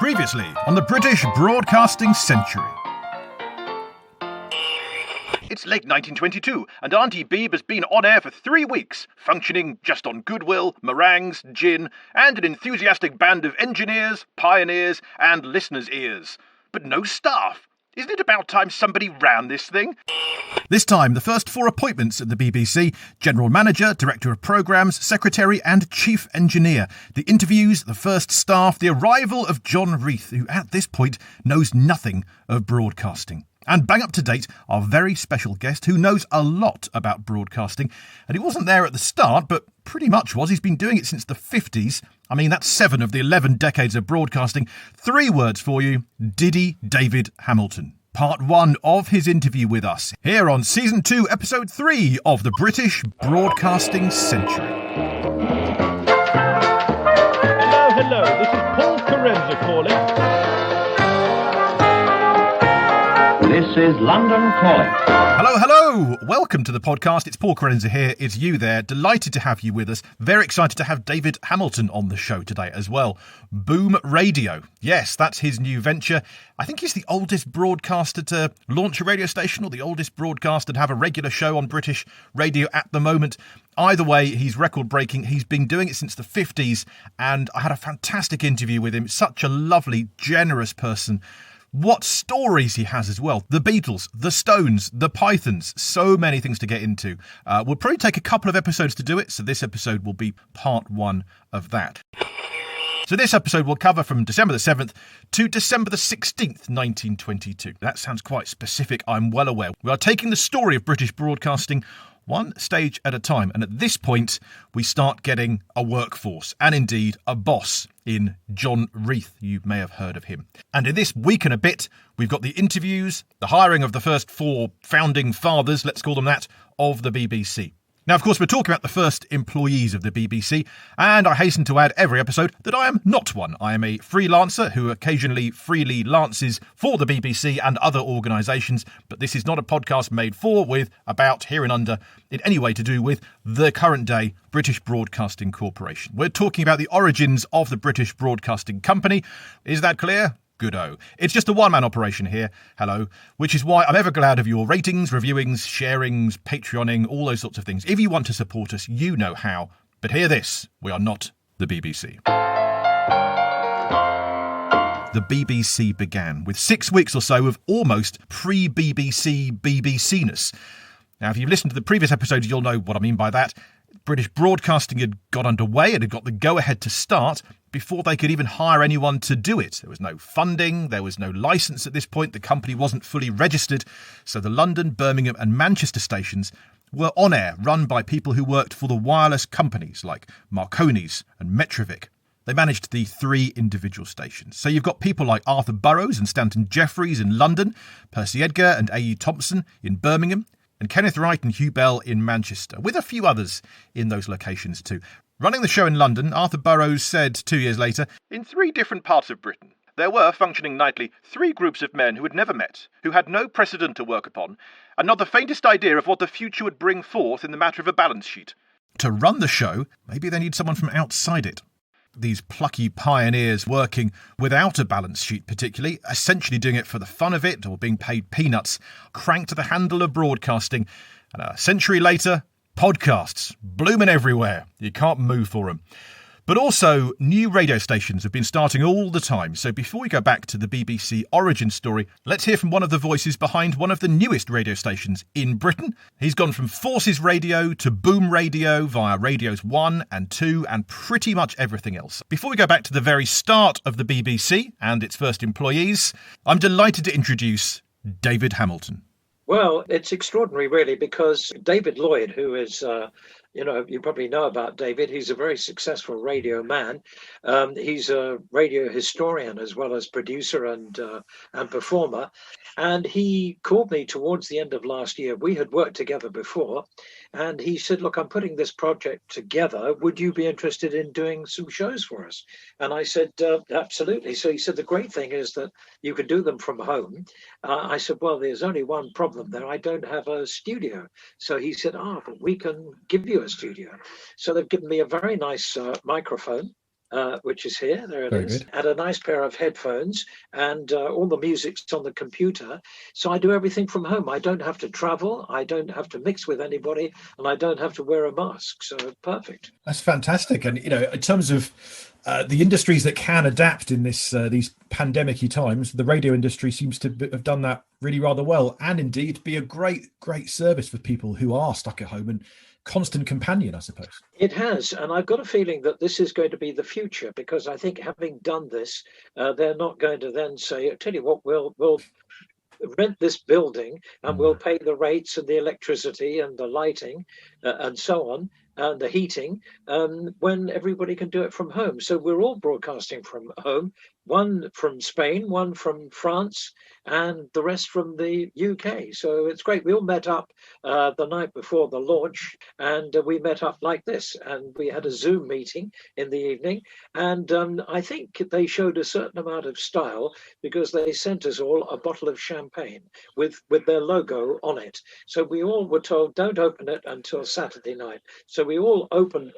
Previously on the British Broadcasting Century. It's late 1922, and Auntie Beeb has been on air for 3 weeks, functioning just on goodwill, meringues, gin, and an enthusiastic band of engineers, pioneers, and listeners' ears. But no staff. Isn't it about time somebody ran this thing? This time, the first 4 appointments at the BBC: General Manager, Director of Programmes, Secretary and Chief Engineer. The interviews, the first staff, the arrival of John Reith, who at this point knows nothing of broadcasting. And bang up to date, our very special guest who knows a lot about broadcasting. And he wasn't there at the start, but pretty much was. He's been doing it since the 50s. I mean, that's 7 of the 11 decades of broadcasting. 3 words for you: Diddy David Hamilton. Part 1 of his interview with us, here on Season 2, Episode 3 of the British Broadcasting Century. Hello, this is Paul Carenza calling. This is London Calling. Hello. Welcome to the podcast. It's Paul Carenza here. It's you there. Delighted to have you with us. Very excited to have David Hamilton on the show today as well. Boom Radio. Yes, that's his new venture. I think he's the oldest broadcaster to launch a radio station, or the oldest broadcaster to have a regular show on British radio at the moment. Either way, he's record-breaking. He's been doing it since the 50s, and I had a fantastic interview with him. Such a lovely, generous person. What stories he has as well. The Beatles, the Stones, the Pythons, so many things to get into. We'll probably take a couple of episodes to do it, so this episode will be part 1 of that. So this episode will cover from December the 7th to December the 16th, 1922. That sounds quite specific, I'm well aware. We are taking the story of British broadcasting one stage at a time, and at this point we start getting a workforce, and indeed a boss in John Reith. You may have heard of him. And in this week and a bit, we've got the interviews, the hiring of the first 4 founding fathers, let's call them that, of the BBC. Now, of course, we're talking about the first employees of the BBC, and I hasten to add every episode that I am not one. I am a freelancer who occasionally freely lances for the BBC and other organisations, but this is not a podcast made for, with, about, here and under, in any way to do with the current day British Broadcasting Corporation. We're talking about the origins of the British Broadcasting Company. Is that clear? Good-o. It's just a one-man operation here, hello, which is why I'm ever glad of your ratings, reviewings, sharings, Patreoning, all those sorts of things. If you want to support us, you know how. But hear this, we are not the BBC. The BBC began with 6 weeks or so of almost pre-BBC BBC-ness. Now, if you've listened to the previous episodes, you'll know what I mean by that. British Broadcasting had got underway and had got the go-ahead to start before they could even hire anyone to do it. There was no funding, there was no licence at this point, the company wasn't fully registered, so the London, Birmingham and Manchester stations were on air, run by people who worked for the wireless companies like Marconi's and Metrovic. They managed the 3 individual stations. So you've got people like Arthur Burrows and Stanton Jeffries in London, Percy Edgar and A.E. Thompson in Birmingham, and Kenneth Wright and Hugh Bell in Manchester, with a few others in those locations too. Running the show in London, Arthur Burrows said 2 years later, "In 3 different parts of Britain, there were, functioning nightly, 3 groups of men who had never met, who had no precedent to work upon, and not the faintest idea of what the future would bring forth in the matter of a balance sheet." To run the show, maybe they need someone from outside it. These plucky pioneers working without a balance sheet particularly, essentially doing it for the fun of it or being paid peanuts, cranked to the handle of broadcasting. And a century later, podcasts, blooming everywhere. You can't move for them. But also, new radio stations have been starting all the time. So before we go back to the BBC origin story, let's hear from one of the voices behind one of the newest radio stations in Britain. He's gone from Forces Radio to Boom Radio via Radios 1 and 2 and pretty much everything else. Before we go back to the very start of the BBC and its first employees, I'm delighted to introduce David Hamilton. Well, it's extraordinary, really, because David Lloyd, who is, you probably know about David. He's a very successful radio man. He's a radio historian as well as producer and performer. And he called me towards the end of last year. We had worked together before. And he said, "Look, I'm putting this project together. Would you be interested in doing some shows for us?" And I said, absolutely. So he said, "The great thing is that you can do them from home." I said, "Well, there's only one problem there. I don't have a studio." So he said, "But we can give you a studio." So they've given me a very nice microphone. which is here. There it Very is. good. And a nice pair of headphones, and all the music's on the computer. So I do everything from home. I don't have to travel. I don't have to mix with anybody, and I don't have to wear a mask. So perfect. That's fantastic. And, in terms of the industries that can adapt in these pandemic-y times, the radio industry seems to have done that really rather well, and indeed be a great service for people who are stuck at home and constant companion, I suppose. It has, and I've got a feeling that this is going to be the future, because I think having done this, they're not going to then say, "I tell you what, we'll rent this building and we'll pay the rates and the electricity and the lighting and so on, and the heating, when everybody can do it from home." So we're all broadcasting from home, one from Spain, one from France, and the rest from the UK. So it's great. We all met up the night before the launch, and we met up like this, and we had a Zoom meeting in the evening. And I think they showed a certain amount of style, because they sent us all a bottle of champagne with their logo on it. So we all were told, don't open it until Saturday night. So we all opened,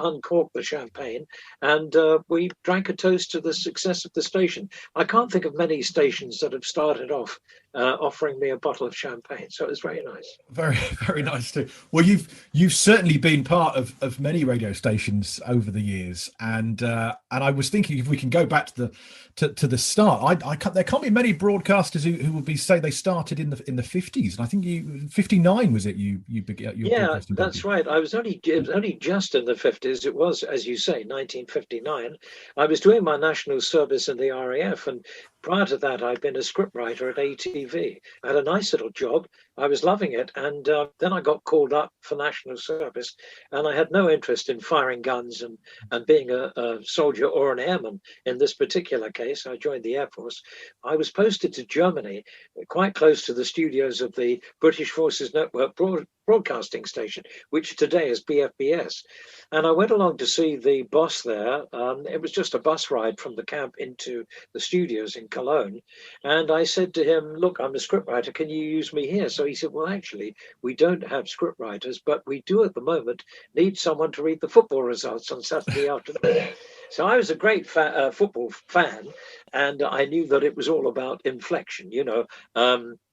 uncorked the champagne, and we drank a toast to the success of the station. I can't think of many stations that have started off offering me a bottle of champagne, so it was very nice. Very, very nice too. Well, you've certainly been part of many radio stations over the years, and I was thinking, if we can go back to the start, there can't be many broadcasters who would say they started in the 50s, and I think 59 was it you began your broadcasting? That's right. It was only just in the 50s. It was, as you say, 1959. I was doing my national service in the RAF, and prior to that, I'd been a scriptwriter at ATV. I had a nice little job. I was loving it. And then I got called up for national service, and I had no interest in firing guns and being a soldier or an airman. In this particular case, I joined the Air Force. I was posted to Germany, quite close to the studios of the British Forces Network broadcasting station, which today is BFBS. And I went along to see the boss there. It was just a bus ride from the camp into the studios in Cologne. And I said to him, "Look, I'm a scriptwriter. Can you use me here?" So he said, "Well, actually, we don't have scriptwriters, but we do at the moment need someone to read the football results on Saturday afternoon." So I was a great football fan, and I knew that it was all about inflection.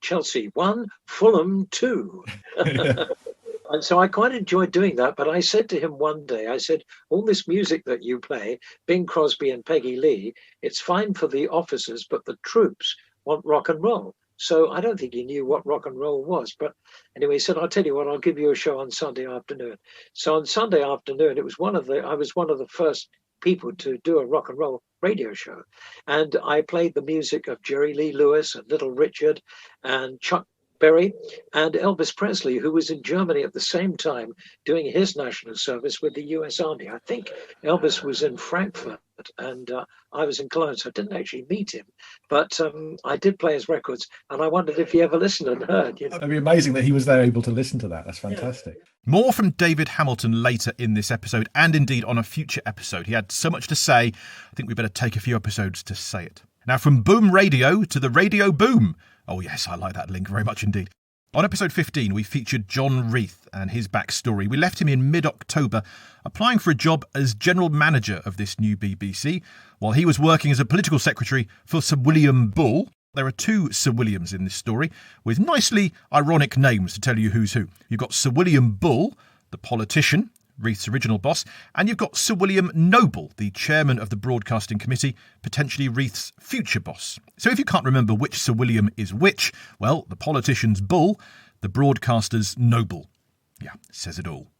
Chelsea 1, Fulham 2. And so I quite enjoyed doing that. But I said to him one day, I said, "All this music that you play, Bing Crosby and Peggy Lee, it's fine for the officers, but the troops want rock and roll." So I don't think he knew what rock and roll was. But anyway, he said, "I'll tell you what, I'll give you a show on Sunday afternoon." So on Sunday afternoon, I was one of the first people to do a rock and roll radio show. And I played the music of Jerry Lee Lewis and Little Richard and Chuck Berry and Elvis Presley, who was in Germany at the same time doing his national service with the US Army. I think Elvis was in Frankfurt and I was in Cologne, so I didn't actually meet him. But I did play his records, and I wondered if he ever listened and heard. It'd be amazing that he was there able to listen to that. That's fantastic. Yeah. More from David Hamilton later in this episode, and indeed on a future episode. He had so much to say, I think we better take a few episodes to say it. Now, from boom radio to the radio boom. Oh yes, I like that link very much indeed. On episode 15, we featured John Reith and his backstory. We left him in mid-October, applying for a job as general manager of this new BBC, while he was working as a political secretary for Sir William Bull. There are two Sir Williams in this story, with nicely ironic names to tell you who's who. You've got Sir William Bull, the politician, Reith's original boss, and you've got Sir William Noble, the chairman of the Broadcasting Committee, potentially Reith's future boss. So if you can't remember which Sir William is which, well, the politician's Bull, the broadcaster's Noble. Yeah, says it all.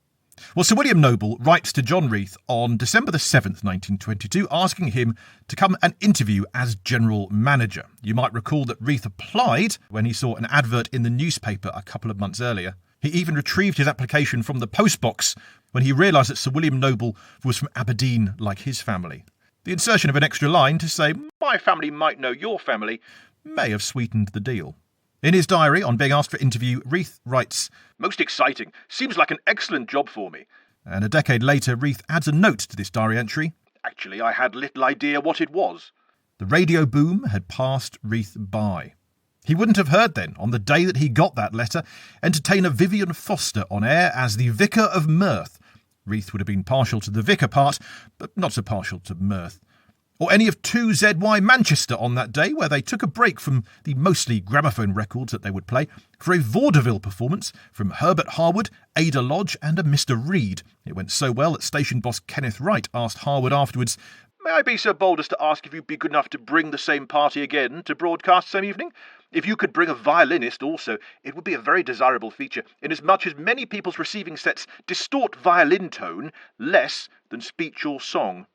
Well, Sir William Noble writes to John Reith on December the 7th, 1922, asking him to come and interview as general manager. You might recall that Reith applied when he saw an advert in the newspaper a couple of months earlier. He even retrieved his application from the postbox when he realised that Sir William Noble was from Aberdeen like his family. The insertion of an extra line to say, "My family might know your family," may have sweetened the deal. In his diary, on being asked for interview, Reith writes, "Most exciting. Seems like an excellent job for me." And a decade later, Reith adds a note to this diary entry. "Actually, I had little idea what it was." The radio boom had passed Reith by. He wouldn't have heard then, on the day that he got that letter, entertainer Vivian Foster on air as the Vicar of Mirth, Reith would have been partial to the vicar part, but not so partial to mirth. Or any of 2ZY Manchester on that day, where they took a break from the mostly gramophone records that they would play for a vaudeville performance from Herbert Harwood, Ada Lodge and a Mr. Reed. It went so well that station boss Kenneth Wright asked Harwood afterwards, May I be so bold as to ask if you'd be good enough to bring the same party again to broadcast same evening? If you could bring a violinist also, it would be a very desirable feature, inasmuch as many people's receiving sets distort violin tone less than speech or song.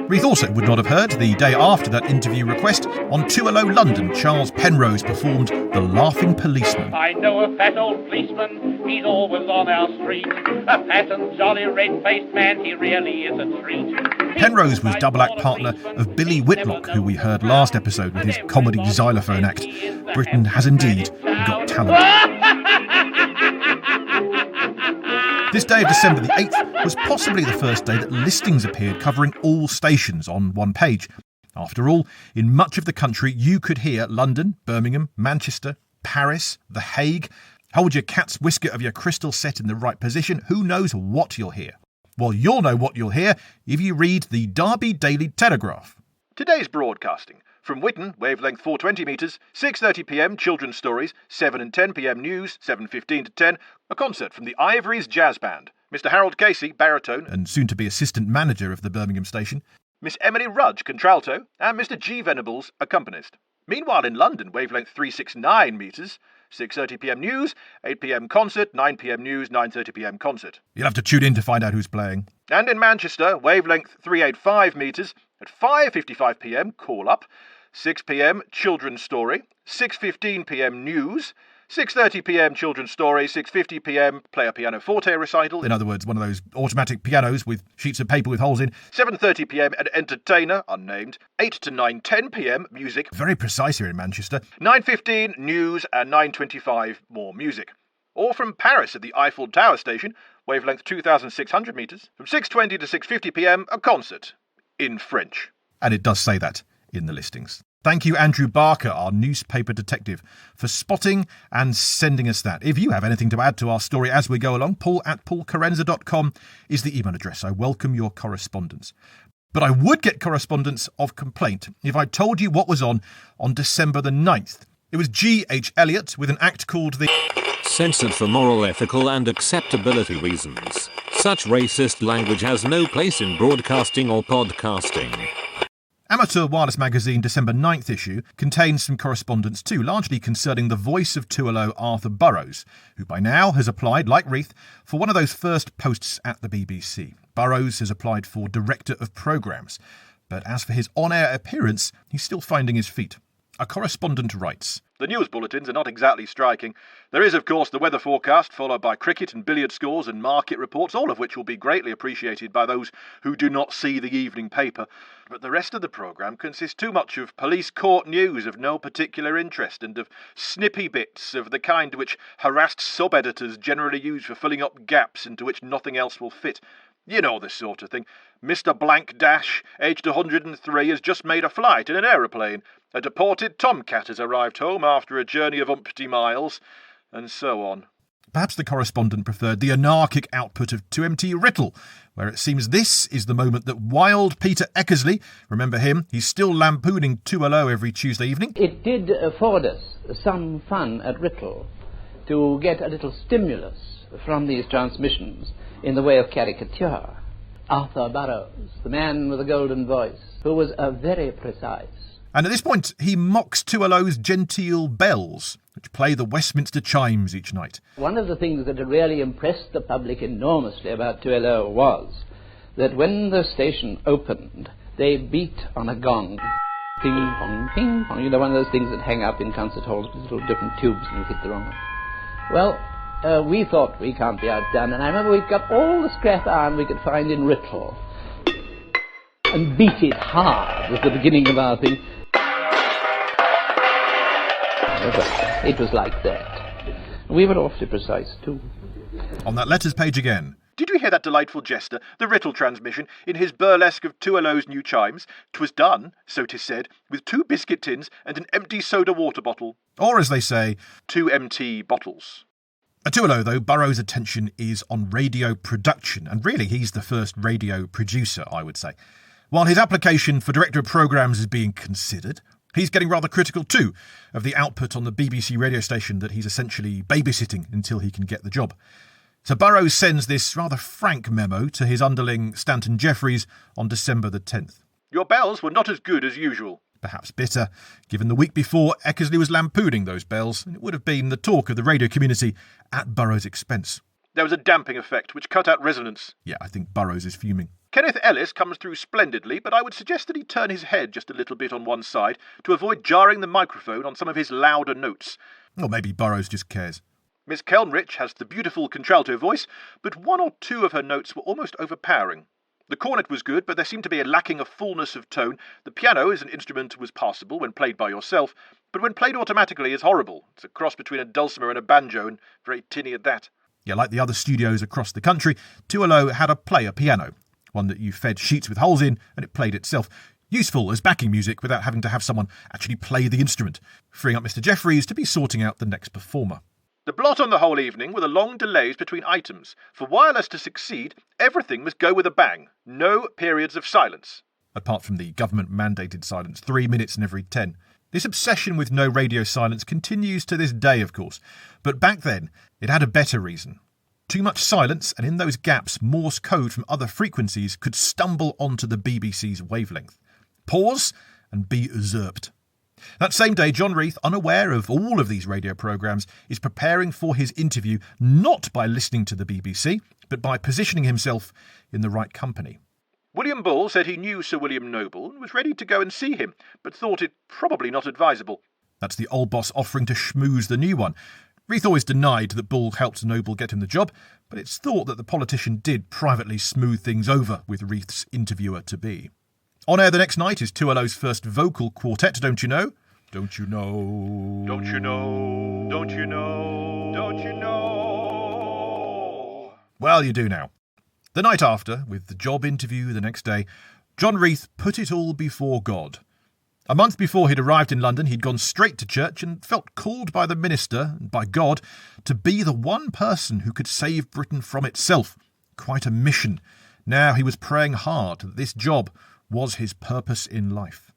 Reith also would not have heard, the day after that interview request, on 2LO London, Charles Penrose performed The Laughing Policeman. I know a fat old policeman, he's always on our street. A fat and jolly red-faced man, he really is a treat. Penrose was double act partner of Billy Whitlock, who we heard last episode with his comedy xylophone act. Britain has indeed got talent. This day of December the 8th was possibly the first day that listings appeared covering all stations on one page. After all, in much of the country you could hear London, Birmingham, Manchester, Paris, The Hague. Hold your cat's whisker of your crystal set in the right position, who knows what you'll hear? Well, you'll know what you'll hear if you read the Derby Daily Telegraph. Today's broadcasting. From Whitton, wavelength 420 metres, 6:30pm children's stories, 7 and 10pm news, 7:15 to 10, a concert from the Ivories Jazz Band, Mr. Harold Casey, baritone, And soon to be assistant manager of the Birmingham station. Miss Emily Rudge, contralto, and Mr. G. Venables, accompanist. Meanwhile in London, wavelength 369 metres, 6:30pm news, 8pm concert, 9pm news, 9:30pm concert. You'll have to tune in to find out who's playing. And in Manchester, wavelength 385 metres, at 5:55pm call up, 6pm children's story, 6:15pm news, 6:30pm children's story, 6:50pm play a pianoforte recital. In other words, one of those automatic pianos with sheets of paper with holes in. 7:30pm an entertainer, unnamed. 8 to 9:10pm music. Very precise here in Manchester. 9:15 news and 9:25 more music. Or from Paris at the Eiffel Tower station, wavelength 2,600 metres, from 6:20 to 6:50pm a concert in French. And it does say that in the listings. Thank you, Andrew Barker, our newspaper detective, for spotting and sending us that. If you have anything to add to our story as we go along, paul@paulcarenza.com is the email address. I welcome your correspondence. But I would get correspondence of complaint if I told you what was on December the 9th. It was G.H. Eliot with an act called the... Censored for moral, ethical and acceptability reasons. Such racist language has no place in broadcasting or podcasting. Amateur Wireless Magazine December 9th issue contains some correspondence too, largely concerning the voice of 2LO Arthur Burrows, who by now has applied, like Reith, for one of those first posts at the BBC. Burrows has applied for Director of Programmes, but as for his on-air appearance, he's still finding his feet. A correspondent writes, The news bulletins are not exactly striking. There is, of course, the weather forecast, followed by cricket and billiard scores and market reports, all of which will be greatly appreciated by those who do not see the evening paper. But the rest of the programme consists too much of police court news of no particular interest and of snippy bits of the kind which harassed sub-editors generally use for filling up gaps into which nothing else will fit. You know this sort of thing. Mr. Blank Dash, aged 103, has just made a flight in an aeroplane. A deported tomcat has arrived home after a journey of umpty miles, and so on. Perhaps the correspondent preferred the anarchic output of 2MT Riddle, where it seems this is the moment that wild Peter Eckersley, remember him, he's still lampooning 2LO every Tuesday evening. It did afford us some fun at Riddle to get a little stimulus from these transmissions in the way of caricature. Arthur Burrows, the man with the golden voice, who was very precise. And at this point, he mocks 2LO's genteel bells, which play the Westminster chimes each night. One of the things that had really impressed the public enormously about 2LO was that when the station opened, they beat on a gong. Ping, pong, ping, pong. You know, one of those things that hang up in concert halls with little different tubes and you hit the wrong one. Well, we thought we can't be outdone, and I remember we got all the scrap iron we could find in Riddle and beat it hard at the beginning of our thing. It was like that. We were awfully precise too. On that letters page again. Did you hear that delightful jester, the Riddle transmission, in his burlesque of 2LO's new chimes? 'Twas done, so 'tis said, with 2 biscuit tins and an empty soda water bottle. Or as they say, 2 empty bottles. At 2.0, though, Burrows' attention is on radio production, and really he's the first radio producer, I would say. While his application for Director of Programmes is being considered, he's getting rather critical too of the output on the BBC radio station that he's essentially babysitting until he can get the job. So Burrows sends this rather frank memo to his underling Stanton Jeffries on December the 10th. Your bells were not as good as usual. Perhaps bitter, given the week before Eckersley was lampooning those bells, and it would have been the talk of the radio community at Burrows' expense. There was a damping effect which cut out resonance. Yeah, I think Burrows is fuming. Kenneth Ellis comes through splendidly, but I would suggest that he turn his head just a little bit on one side to avoid jarring the microphone on some of his louder notes. Or maybe Burrows just cares. Miss Kelmrich has the beautiful contralto voice, but one or two of her notes were almost overpowering. The cornet was good, but there seemed to be a lacking of fullness of tone. The piano as an instrument was passable when played by yourself, but when played automatically is horrible. It's a cross between a dulcimer and a banjo, and very tinny at that. Yeah, like the other studios across the country, 2.0 had a player piano, one that you fed sheets with holes in and it played itself. Useful as backing music without having to have someone actually play the instrument, freeing up Mr. Jeffries to be sorting out the next performer. The blot on the whole evening were the long delays between items. For wireless to succeed, everything must go with a bang. No periods of silence. Apart from the government-mandated silence, 3 minutes in every 10. This obsession with no radio silence continues to this day, of course. But back then, it had a better reason. Too much silence, and in those gaps, Morse code from other frequencies could stumble onto the BBC's wavelength. Pause and be usurped. That same day, John Reith, unaware of all of these radio programmes, is preparing for his interview not by listening to the BBC, but by positioning himself in the right company. William Bull said he knew Sir William Noble and was ready to go and see him, but thought it probably not advisable. That's the old boss offering to schmooze the new one. Reith always denied that Bull helped Noble get him the job, but it's thought that the politician did privately smooth things over with Reith's interviewer-to-be. On air the next night is 2.0's first vocal quartet, Don't You Know? Don't you know? Don't you know? Don't you know? Don't you know? Well, you do now. The night after, with the job interview the next day, John Reith put it all before God. A month before he'd arrived in London, he'd gone straight to church and felt called by the minister, and by God, to be the one person who could save Britain from itself. Quite a mission. Now he was praying hard that this job was his purpose in life.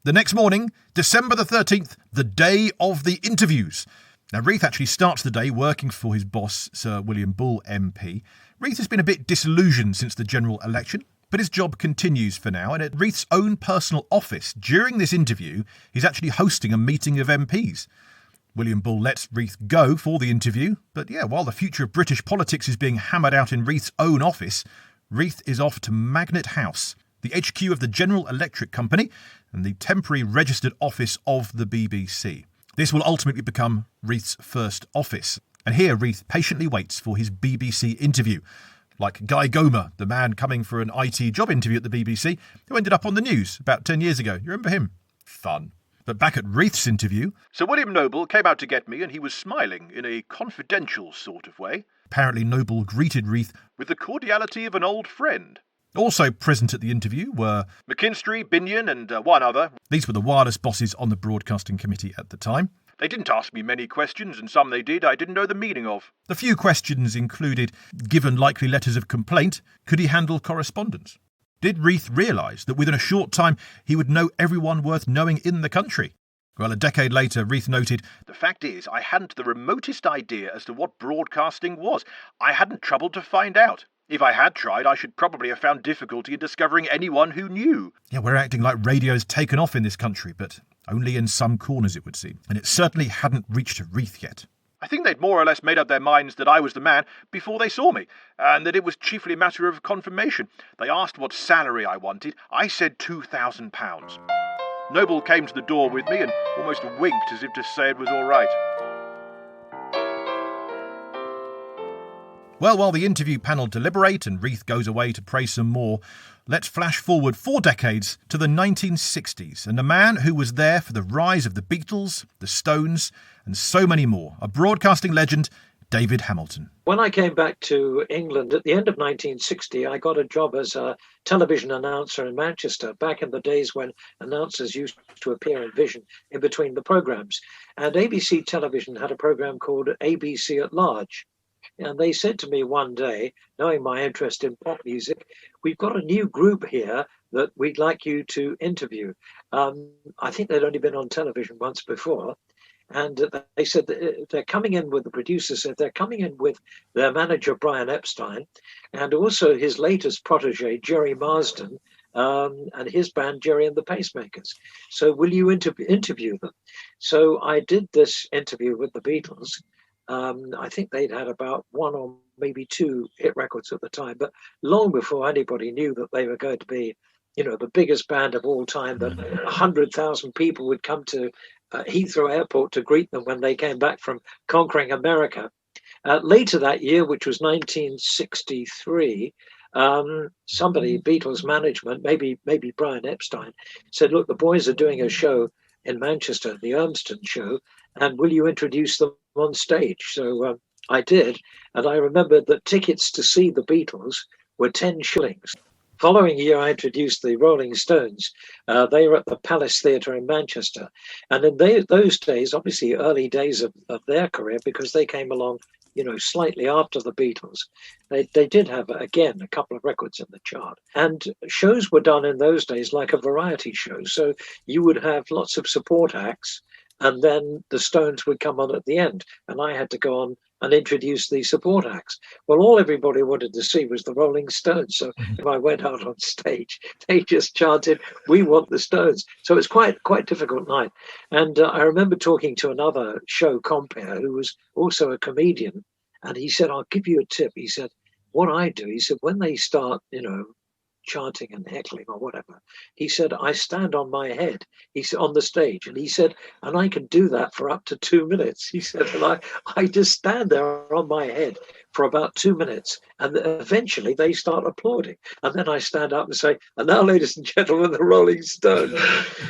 The next morning, December the 13th, the day of the interviews. Now, Reith actually starts the day working for his boss, Sir William Bull MP. Reith has been a bit disillusioned since the general election, but his job continues for now, and at Reith's own personal office, during this interview, he's actually hosting a meeting of MPs. William Bull lets Reith go for the interview, but while the future of British politics is being hammered out in Reith's own office, Reith is off to Magnet House, the HQ of the General Electric Company and the temporary registered office of the BBC. This will ultimately become Reith's first office, and here Reith patiently waits for his BBC interview, like Guy Gomer, the man coming for an IT job interview at the BBC, who ended up on the news about 10 years ago. You remember him? Fun. But back at Reith's interview, Sir William Noble came out to get me, and he was smiling in a confidential sort of way. Apparently Noble greeted Reith with the cordiality of an old friend. Also present at the interview were McKinstry, Binion and one other. These were the wireless bosses on the broadcasting committee at the time. They didn't ask me many questions, and some they did I didn't know the meaning of. The few questions included, given likely letters of complaint, could he handle correspondence? Did Reith realise that within a short time he would know everyone worth knowing in the country? Well, a decade later, Reith noted, "The fact is, I hadn't the remotest idea as to what broadcasting was. I hadn't troubled to find out. If I had tried, I should probably have found difficulty in discovering anyone who knew." Yeah, we're acting like radio's taken off in this country, but only in some corners, it would seem. And it certainly hadn't reached Reith yet. I think they'd more or less made up their minds that I was the man before they saw me, and that it was chiefly a matter of confirmation. They asked what salary I wanted. I said £2,000. Noble came to the door with me and almost winked as if to say it was all right. Well, while the interview panel deliberate and Reith goes away to pray some more, let's flash forward 4 decades to the 1960s and a man who was there for the rise of the Beatles, the Stones and so many more. A broadcasting legend, David Hamilton. When I came back to England at the end of 1960, I got a job as a television announcer in Manchester, back in the days when announcers used to appear in vision in between the programmes. And ABC Television had a programme called ABC at Large. And they said to me one day, knowing my interest in pop music, we've got a new group here that we'd like you to interview. I think they'd only been on television once before. And they said that they're coming in with, the producer said they're coming in with their manager, Brian Epstein, and also his latest protege, Jerry Marsden, and his band, Jerry and the Pacemakers. So will you interview them? So I did this interview with the Beatles. I think they'd had about one or maybe two hit records at the time, but long before anybody knew that they were going to be, the biggest band of all time, that 100,000 people would come to Heathrow Airport to greet them when they came back from conquering America. Later that year, which was 1963, somebody, Beatles management, maybe Brian Epstein, said, look, the boys are doing a show in Manchester, the Urmston show, and will you introduce them on stage? So I did, and I remembered that tickets to see the Beatles were 10 shillings. Following year, I introduced the Rolling Stones. They were at the Palace Theatre in Manchester. And in those days, obviously early days of their career, because they came along, slightly after the Beatles, they did have, again, a couple of records in the chart. And shows were done in those days like a variety show. So you would have lots of support acts, and then the Stones would come on at the end. And I had to go on and introduce the support acts. Well, all everybody wanted to see was the Rolling Stones. So if I went out on stage, they just chanted, "We want the Stones." So it's quite difficult night. And I remember talking to another show compere who was also a comedian. And he said, I'll give you a tip. He said, what I do, he said, when they start, chanting and heckling or whatever, he said, I stand on my head, he said, on the stage, and he said, and I can do that for up to 2 minutes. He said, and I just stand there on my head for about 2 minutes, and eventually they start applauding, and then I stand up and say, and now, ladies and gentlemen, the Rolling Stones.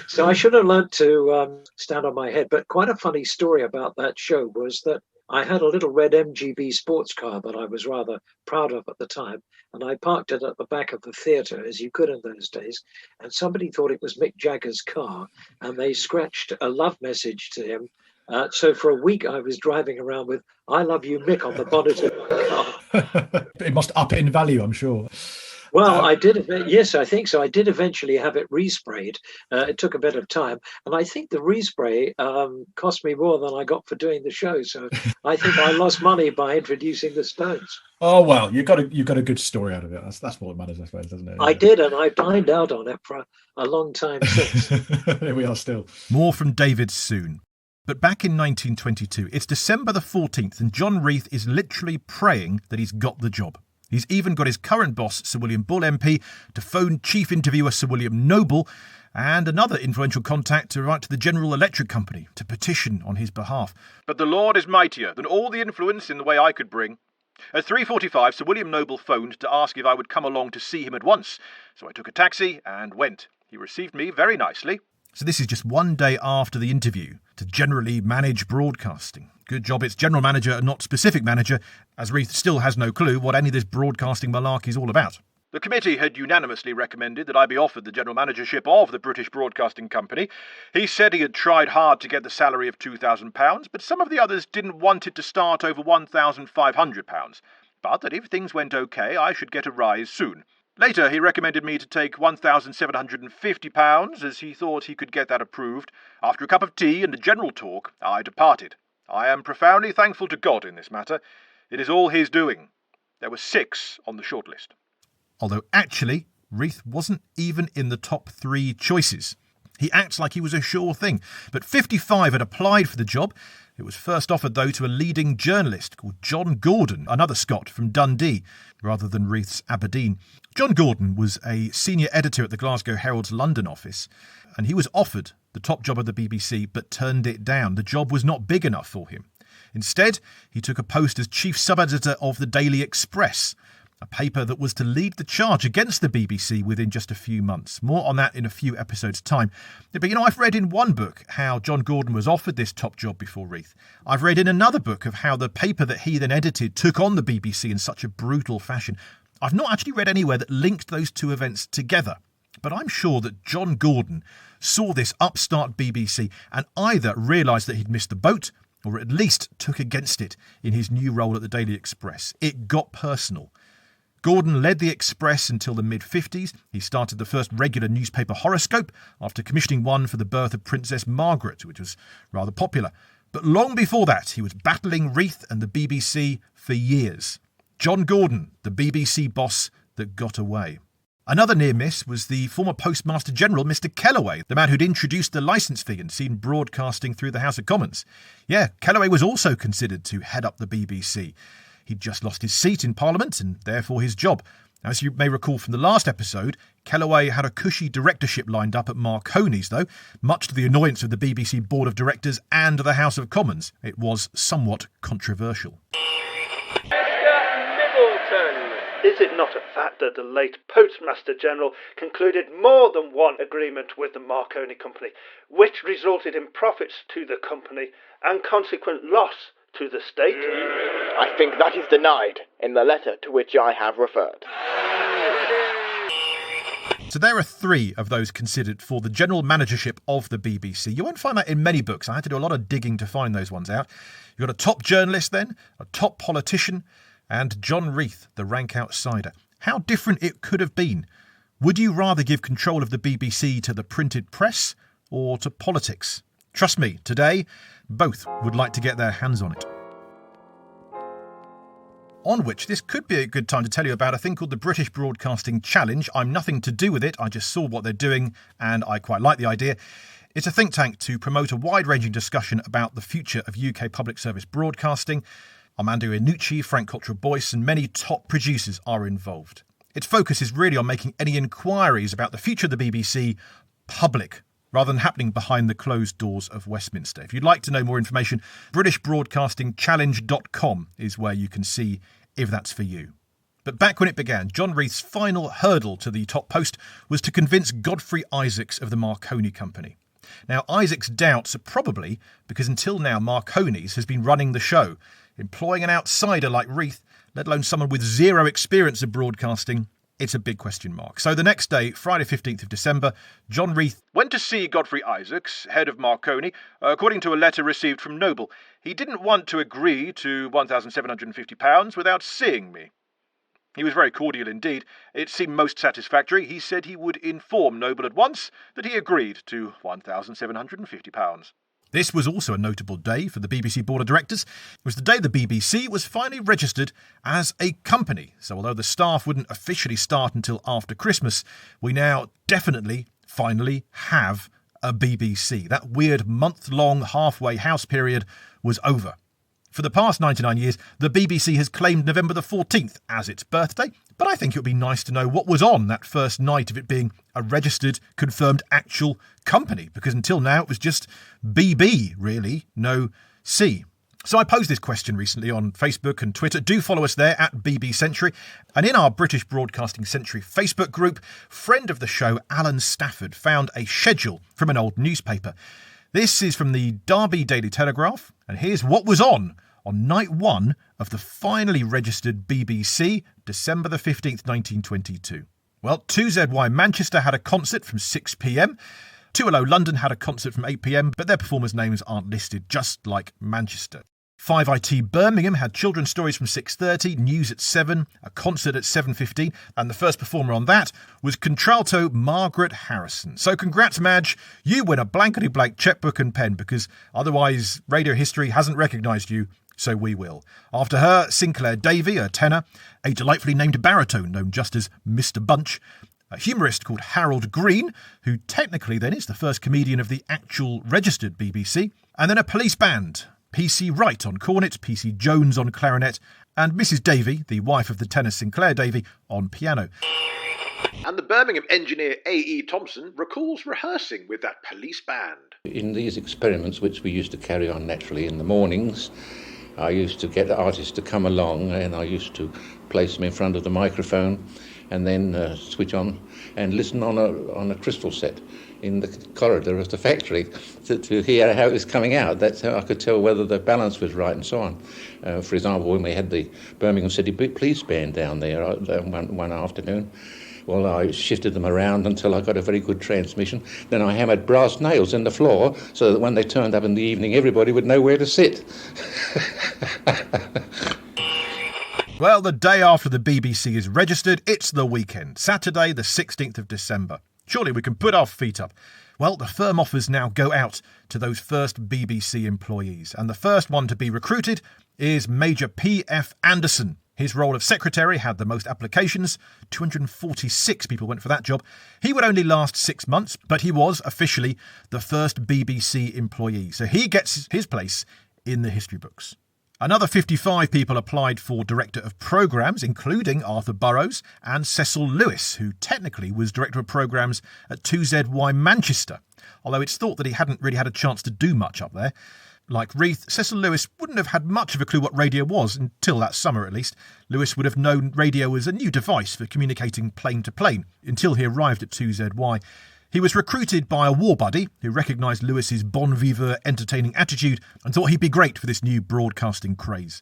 So I should have learned to stand on my head. But quite a funny story about that show was that I had a little red MGB sports car that I was rather proud of at the time, and I parked it at the back of the theatre, as you could in those days, and somebody thought it was Mick Jagger's car, and they scratched a love message to him. So for a week I was driving around with "I love you, Mick" on the bonnet of the car. It must up in value, I'm sure. Well, I did. Yes, I think so. I did eventually have it resprayed. It took a bit of time, and I think the respray cost me more than I got for doing the show. So I think I lost money by introducing the Stones. Oh well, you got a good story out of it. That's what matters, I suppose, doesn't it? I did, and I dined out on it for a long time since. Here we are still. More from David soon. But back in 1922, it's December the 14th, and John Reith is literally praying that he's got the job. He's even got his current boss, Sir William Bull MP, to phone chief interviewer Sir William Noble and another influential contact to write to the General Electric Company to petition on his behalf. But the Lord is mightier than all the influence in the way I could bring. At 3:45, Sir William Noble phoned to ask if I would come along to see him at once, so I took a taxi and went. He received me very nicely. So this is just one day after the interview to generally manage broadcasting. Good job it's general manager and not specific manager, as Reith still has no clue what any of this broadcasting malarkey is all about. The committee had unanimously recommended that I be offered the general managership of the British Broadcasting Company. He said he had tried hard to get the salary of £2,000, but some of the others didn't want it to start over £1,500, but that if things went okay, I should get a rise soon. Later, he recommended me to take £1,750, as he thought he could get that approved. After a cup of tea and a general talk, I departed. I am profoundly thankful to God in this matter. It is all his doing. There were 6 on the shortlist. Although actually, Reith wasn't even in the top 3 choices. He acts like he was a sure thing, but 55 had applied for the job. It was first offered, though, to a leading journalist called John Gordon, another Scot from Dundee, rather than Reith's Aberdeen. John Gordon was a senior editor at the Glasgow Herald's London office, and he was offered the top job of the BBC, but turned it down. The job was not big enough for him. Instead, he took a post as chief sub-editor of the Daily Express. a paper that was to lead the charge against the BBC within just a few months. More on that in a few episodes' time. But, I've read in one book how John Gordon was offered this top job before Reith. I've read in another book of how the paper that he then edited took on the BBC in such a brutal fashion. I've not actually read anywhere that linked those two events together. But I'm sure that John Gordon saw this upstart BBC and either realised that he'd missed the boat or at least took against it in his new role at the Daily Express. It got personal. Gordon led the Express until the mid-50s. He started the first regular newspaper horoscope after commissioning one for the birth of Princess Margaret, which was rather popular. But long before that, he was battling Reith and the BBC for years. John Gordon, the BBC boss that got away. Another near miss was the former Postmaster General, Mr. Kellaway, the man who'd introduced the licence fee and seen broadcasting through the House of Commons. Yeah, Kellaway was also considered to head up the BBC. He'd just lost his seat in Parliament and therefore his job. As you may recall from the last episode, Kellaway had a cushy directorship lined up at Marconi's, though, much to the annoyance of the BBC Board of Directors and the House of Commons. It was somewhat controversial. Mr. Middleton, is it not a fact that the late Postmaster General concluded more than one agreement with the Marconi Company, which resulted in profits to the company and consequent loss to the state? I think that is denied in the letter to which I have referred. So there are 3 of those considered for the general managership of the BBC. You won't find that in many books. I had to do a lot of digging to find those ones out. You've got a top journalist then, a top politician, and John Reith, the rank outsider. How different it could have been. Would you rather give control of the BBC to the printed press or to politics? Trust me, today, both would like to get their hands on it. On which this could be a good time to tell you about a thing called the British Broadcasting Challenge. I'm nothing to do with it, I just saw what they're doing and I quite like the idea. It's a think tank to promote a wide-ranging discussion about the future of UK public service broadcasting. Armando Iannucci, Frank Cottrell-Boyce and many top producers are involved. Its focus is really on making any inquiries about the future of the BBC public, rather than happening behind the closed doors of Westminster. If you'd like to know more information, BritishBroadcastingChallenge.com is where you can see if that's for you. But back when it began, John Reith's final hurdle to the top post was to convince Godfrey Isaacs of the Marconi Company. Now, Isaacs' doubts are probably because until now Marconi's has been running the show. Employing an outsider like Reith, let alone someone with zero experience of broadcasting, it's a big question mark. So the next day, Friday 15th of December, John Reith went to see Godfrey Isaacs, head of Marconi, according to a letter received from Noble. He didn't want to agree to £1,750 without seeing me. He was very cordial indeed. It seemed most satisfactory. He said he would inform Noble at once that he agreed to £1,750. This was also a notable day for the BBC Board of Directors. It was the day the BBC was finally registered as a company. So although the staff wouldn't officially start until after Christmas, we now definitely, finally have a BBC. That weird month-long halfway house period was over. For the past 99 years, the BBC has claimed November the 14th as its birthday, but I think it would be nice to know what was on that first night of it being a registered, confirmed, actual company, because until now it was just BB, really, no C. So I posed this question recently on Facebook and Twitter. Do follow us there at BB Century. And in our British Broadcasting Century Facebook group, friend of the show Alan Stafford found a schedule from an old newspaper. This is from the Derby Daily Telegraph, and here's what was on night 1 of the finally registered BBC, December the 15th, 1922. Well, 2ZY Manchester had a concert from 6 p.m. 2LO London had a concert from 8 p.m, but their performers' names aren't listed, just like Manchester. 5IT Birmingham had children's stories from 6:30, news at 7, a concert at 7:15, and the first performer on that was contralto Margaret Harrison. So congrats, Madge, you win a blankety-blank checkbook and pen, because otherwise radio history hasn't recognised you, so we will. After her, Sinclair Davey, a tenor, a delightfully named baritone known just as Mr. Bunch, a humorist called Harold Green, who technically then is the first comedian of the actual registered BBC, and then a police band, PC Wright on cornet, PC Jones on clarinet, and Mrs. Davey, the wife of the tenor Sinclair Davey, on piano. And the Birmingham engineer A.E. Thompson recalls rehearsing with that police band. In these experiments, which we used to carry on naturally in the mornings, I used to get artists to come along, and I used to place them in front of the microphone and then switch on and listen on a crystal set in the corridor of the factory to hear how it was coming out. That's how I could tell whether the balance was right and so on. For example, when we had the Birmingham City Police Band down there one afternoon, well, I shifted them around until I got a very good transmission. Then I hammered brass nails in the floor so that when they turned up in the evening, everybody would know where to sit. Well, the day after the BBC is registered, it's the weekend, Saturday the 16th of December. Surely we can put our feet up. Well, the firm offers now go out to those first BBC employees, and the first one to be recruited is Major P.F. Anderson. His role of secretary had the most applications. 246 people went for that job. He would only last 6 months, but he was officially the first BBC employee, so he gets his place in the history books. Another 55 people applied for Director of Programmes, including Arthur Burrows and Cecil Lewis, who technically was Director of Programmes at 2ZY Manchester, although it's thought that he hadn't really had a chance to do much up there. Like Reith, Cecil Lewis wouldn't have had much of a clue what radio was, until that summer at least. Lewis would have known radio as a new device for communicating plane to plane, until he arrived at 2ZY. He was recruited by a war buddy who recognised Lewis's bon vivant entertaining attitude and thought he'd be great for this new broadcasting craze.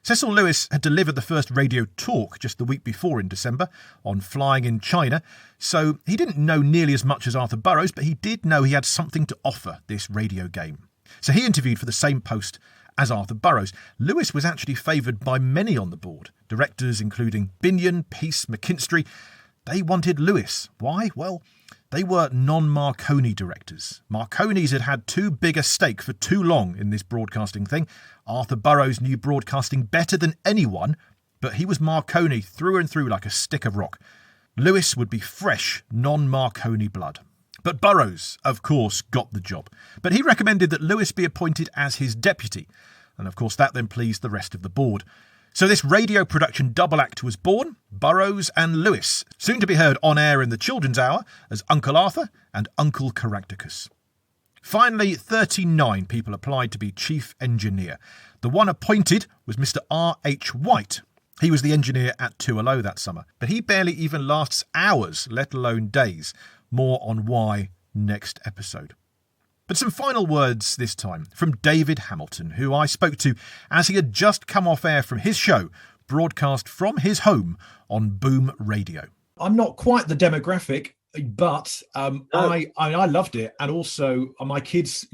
Cecil Lewis had delivered the first radio talk just the week before in December on flying in China, so he didn't know nearly as much as Arthur Burrows, but he did know he had something to offer this radio game. So he interviewed for the same post as Arthur Burrows. Lewis was actually favoured by many on the board, directors including Binion, Peace, McKinstry. They wanted Lewis. Why? Well, they were non-Marconi directors. Marconi's had had too big a stake for too long in this broadcasting thing. Arthur Burrows knew broadcasting better than anyone, but he was Marconi through and through like a stick of rock. Lewis would be fresh, non-Marconi blood. But Burrows, of course, got the job. But he recommended that Lewis be appointed as his deputy. And of course that then pleased the rest of the board. So this radio production double act was born, Burrows and Lewis, soon to be heard on air in the Children's Hour as Uncle Arthur and Uncle Caractacus. Finally, 39 people applied to be chief engineer. The one appointed was Mr. R.H. White. He was the engineer at 2LO that summer, but he barely even lasts hours, let alone days. More on why next episode. But some final words this time from David Hamilton, who I spoke to as he had just come off air from his show, broadcast from his home on Boom Radio. I'm not quite the demographic, but I loved it. And also my kids,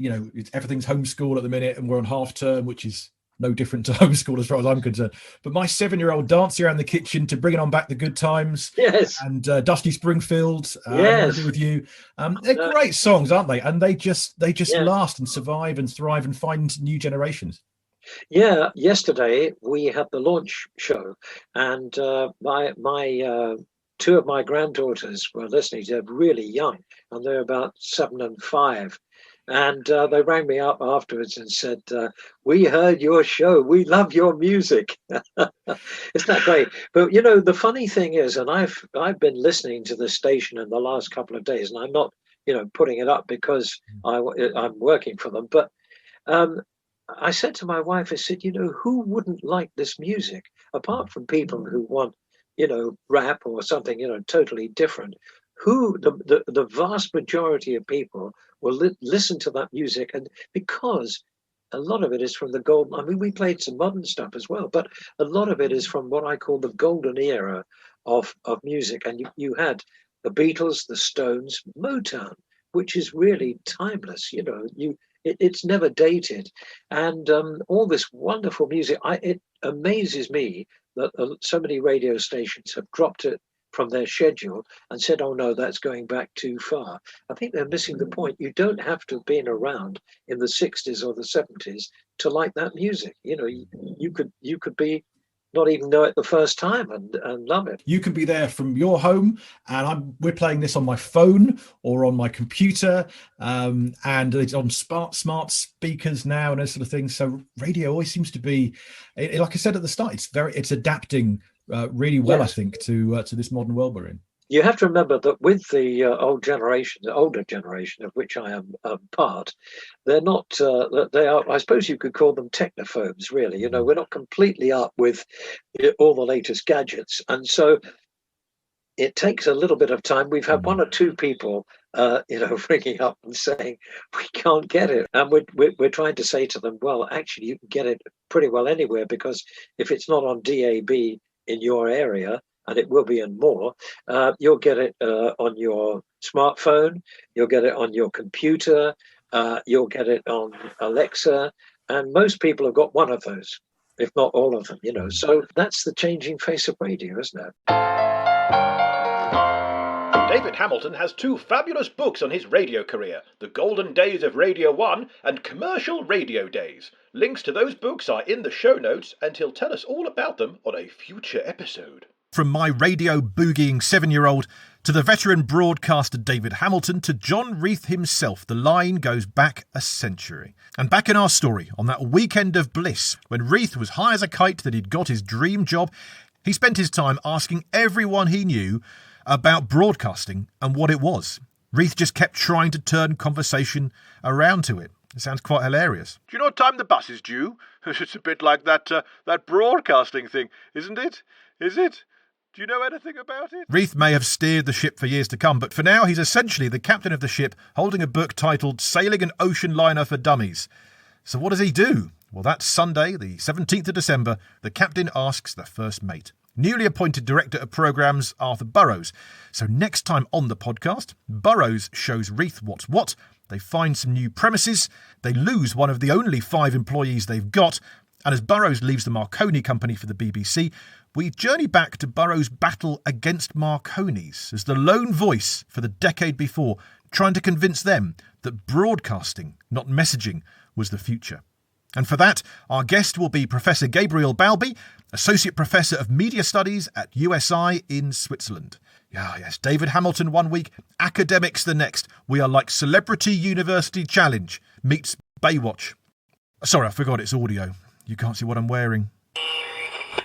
everything's homeschool at the minute and we're on half term, which is no different to homeschool as far as I'm concerned. But my 7-year-old dancing around the kitchen to bringing on back the good times. Yes. And Dusty Springfield. Yes. With you. They're great songs, aren't they? And they just last and survive and thrive and find new generations. Yeah. Yesterday we had the launch show, and my two of my granddaughters were listening. They're really young, and they're about 7 and 5. And they rang me up afterwards and said, we heard your show. We love your music. Isn't that great? But, the funny thing is, and I've been listening to this station in the last couple of days, and I'm not, putting it up because I'm working for them. But I said to my wife, I said, who wouldn't like this music? Apart from people who want, rap or something, totally different. The vast majority of people will listen to that music, and because a lot of it is from the golden, I mean, we played some modern stuff as well, but a lot of it is from what I call the golden era of music. And you had the Beatles, the Stones, Motown, which is really timeless. It's never dated, and all this wonderful music. It amazes me that so many radio stations have dropped it from their schedule and said, oh no, that's going back too far. I think they're missing the point. You don't have to have been around in the 60s or the 70s to like that music. You could be not even know it the first time and love it. You can be there from your home, and we're playing this on my phone or on my computer, and it's on smart speakers now and those sort of things. So radio always seems to be, like I said at the start, it's adapting really well, yes. I think, to this modern world we're in. you have to remember that with the older generation of which I am part, they're not, they are, I suppose you could call them technophobes, really. You know, we're not completely up with all the latest gadgets. And so it takes a little bit of time. We've had one or two people, ringing up and saying, we can't get it. And we're trying to say to them, well, actually, you can get it pretty well anywhere, because if it's not on DAB in your area, and it will be in more, you'll get it on your smartphone, you'll get it on your computer, you'll get it on Alexa, and most people have got one of those, if not all of them, you know. So that's the changing face of radio, isn't it? David Hamilton has 2 fabulous books on his radio career, The Golden Days of Radio 1 and Commercial Radio Days. Links to those books are in the show notes, and he'll tell us all about them on a future episode. From my radio boogieing 7-year-old to the veteran broadcaster David Hamilton to John Reith himself, the line goes back a century. And back in our story, on that weekend of bliss, when Reith was high as a kite that he'd got his dream job, he spent his time asking everyone he knew about broadcasting and what it was. Reith just kept trying to turn conversation around to it. It sounds quite hilarious. Do you know what time the bus is due? It's a bit like that broadcasting thing, isn't it? Is it? Do you know anything about it? Reith may have steered the ship for years to come, but for now he's essentially the captain of the ship, holding a book titled Sailing an Ocean Liner for Dummies. So what does he do? Well, that Sunday, the 17th of December, the captain asks the first mate. Newly appointed Director of Programmes, Arthur Burrows. So next time on the podcast, Burrows shows Reith what's what. They find some new premises. They lose one of the only 5 employees they've got. And as Burrows leaves the Marconi Company for the BBC, we journey back to Burrows' battle against Marconi's as the lone voice for the decade before, trying to convince them that broadcasting, not messaging, was the future. And for that, our guest will be Professor Gabriel Balby, Associate Professor of Media Studies at USI in Switzerland. Yes, David Hamilton one week, academics the next. We are like Celebrity University Challenge meets Baywatch. Sorry, I forgot it's audio. You can't see what I'm wearing.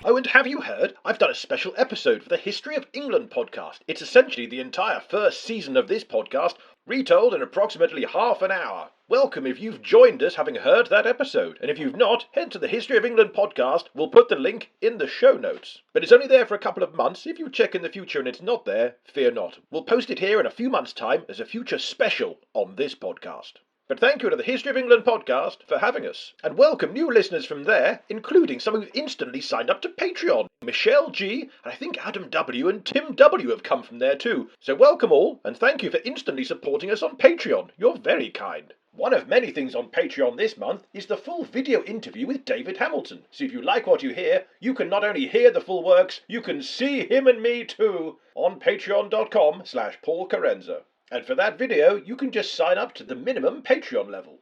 Oh, and have you heard? I've done a special episode for the History of England podcast. It's essentially the entire first season of this podcast, retold in approximately half an hour. Welcome if you've joined us having heard that episode. And if you've not, head to the History of England podcast. We'll put the link in the show notes. But it's only there for a couple of months. If you check in the future and it's not there, fear not. We'll post it here in a few months' time as a future special on this podcast. But thank you to the History of England podcast for having us. And welcome new listeners from there, including some who've instantly signed up to Patreon. Michelle G, and I think Adam W and Tim W have come from there too. So welcome all, and thank you for instantly supporting us on Patreon. You're very kind. One of many things on Patreon this month is the full video interview with David Hamilton. So if you like what you hear, you can not only hear the full works, you can see him and me too on patreon.com/Paul Carenza. And for that video, you can just sign up to the minimum Patreon level.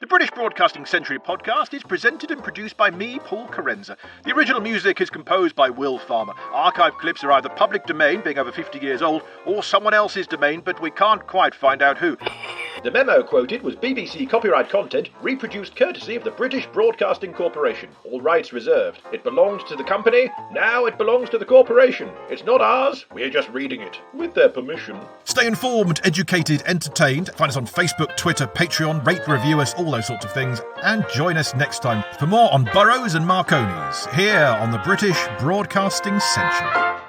The British Broadcasting Century podcast is presented and produced by me, Paul Carenza. The original music is composed by Will Farmer. Archive clips are either public domain, being over 50 years old, or someone else's domain, but we can't quite find out who. The memo quoted was BBC copyright content reproduced courtesy of the British Broadcasting Corporation. All rights reserved. It belonged to the company, now it belongs to the corporation. It's not ours, we're just reading it, with their permission. Stay informed, educated, entertained. Find us on Facebook, Twitter, Patreon, rate, review us, all those sorts of things. And join us next time for more on Burrows and Marconi's, here on the British Broadcasting Century.